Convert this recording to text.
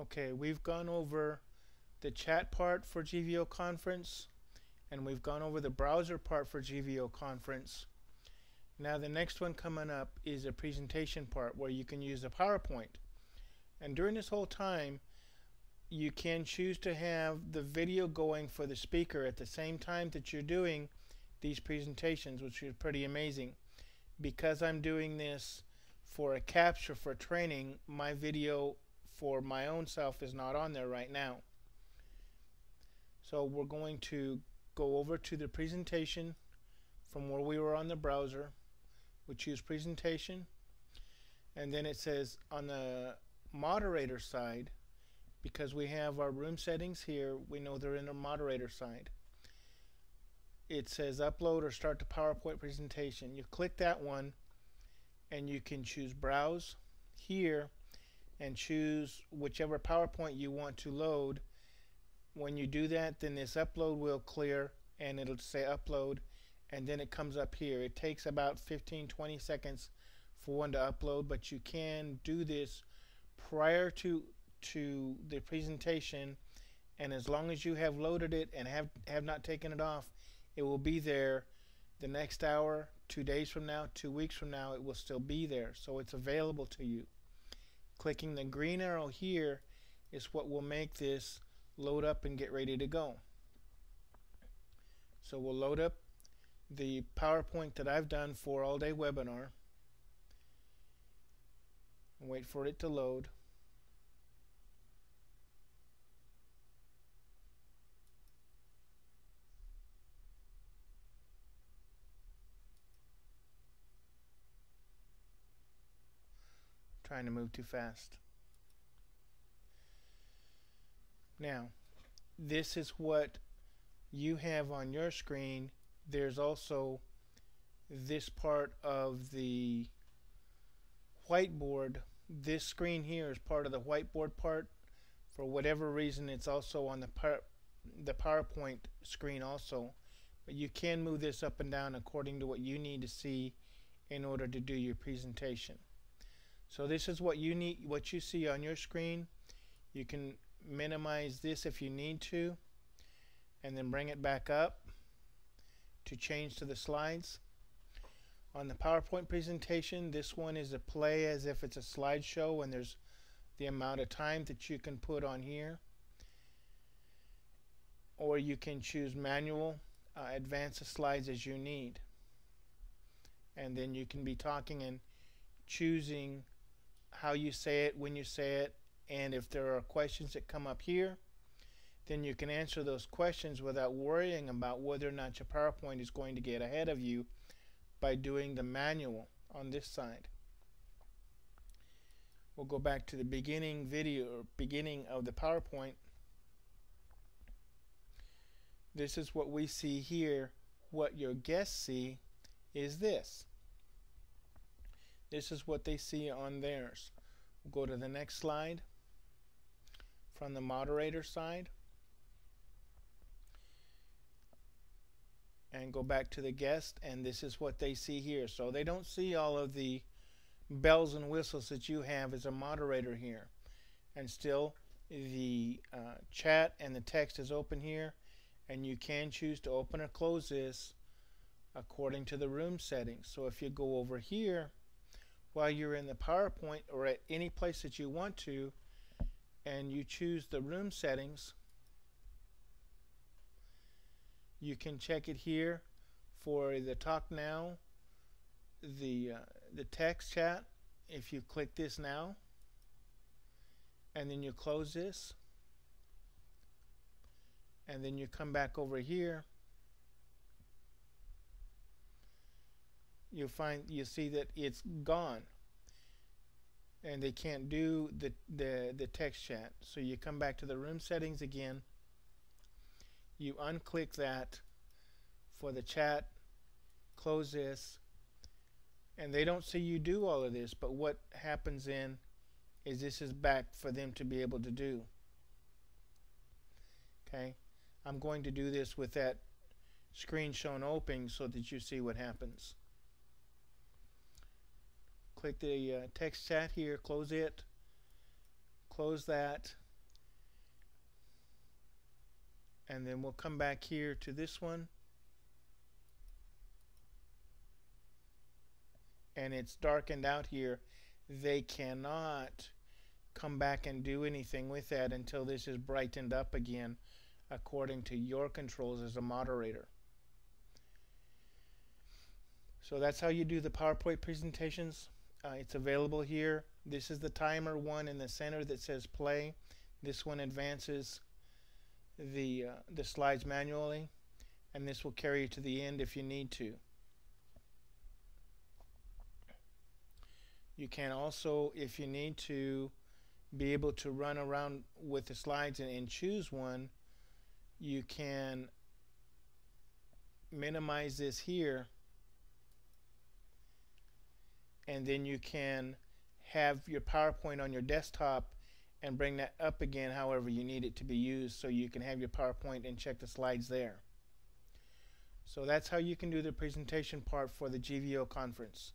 Okay, we've gone over the chat part for GVO conference, and we've gone over the browser part for GVO conference. Now the next one coming up is a presentation part where you can use a PowerPoint. And during this whole time, you can choose to have the video going for the speaker at the same time that you're doing these presentations, which is pretty amazing. Because I'm doing this for a capture for training, my video for my own self is not on there right now. So we're going to go over to the presentation from where we were on the browser. We choose presentation, and then it says on the moderator side, because we have our room settings here, we know they're in the moderator side. It says upload or start the PowerPoint presentation. You click that one and you can choose browse here and choose whichever PowerPoint you want to load. When you do that, then this upload will clear and it'll say upload, and then it comes up here. It takes about 15-20 seconds for one to upload, but you can do this prior to the presentation, and as long as you have loaded it and have not taken it off, it will be there the next hour, 2 days from now, 2 weeks from now. It will still be there, so it's available to you. Clicking the green arrow here is what will make this load up and get ready to go. So we'll load up the PowerPoint that I've done for all day webinar and wait for it to load. Trying to move too fast. Now, this is what you have on your screen. There's also this part of the whiteboard. This screen here is part of the whiteboard part. For whatever reason, it's also on the PowerPoint screen also. But you can move this up and down according to what you need to see in order to do your presentation. So this is what you need, what you see on your screen. You can minimize this if you need to, and then bring it back up to change to the slides. On the PowerPoint presentation, this one is a play as if it's a slideshow, and there's the amount of time that you can put on here. Or you can choose manual, advance the slides as you need. And then you can be talking and choosing how you say it, when you say it, and if there are questions that come up here, then you can answer those questions without worrying about whether or not your PowerPoint is going to get ahead of you by doing the manual on this side. We'll go back to the beginning video, or beginning of the PowerPoint. This is what we see here. What your guests see is this. This is what they see on theirs. We'll go to the next slide from the moderator side and go back to the guest, and this is what they see here. So they don't see all of the bells and whistles that you have as a moderator here. And still the chat and the text is open here, and you can choose to open or close this according to the room settings. So if you go over here while you're in the PowerPoint or at any place that you want to, and you choose the room settings, you can check it here for the talk now, the text chat. If you click this now and then you close this and then you come back over here, you see that it's gone and they can't do the text chat. So you come back to the room settings again, you unclick that for the chat, close this, and they don't see you do all of this, but what happens then is this is back for them to be able to do. Okay, I'm going to do this with that screen shown open so that you see what happens. Click the text chat here, close it, close that, And then we'll come back here to this one. And it's darkened out here. They cannot come back and do anything with that until this is brightened up again according to your controls as a moderator. So that's how you do the PowerPoint presentations. It's available here. This is the timer one in the center that says play. This one advances the slides manually, and this will carry you to the end if you need to. You can also, if you need to, be able to run around with the slides and choose one. You can minimize this here, and then you can have your PowerPoint on your desktop and bring that up again however you need it to be used, so you can have your PowerPoint and check the slides there. So that's how you can do the presentation part for the GVO conference.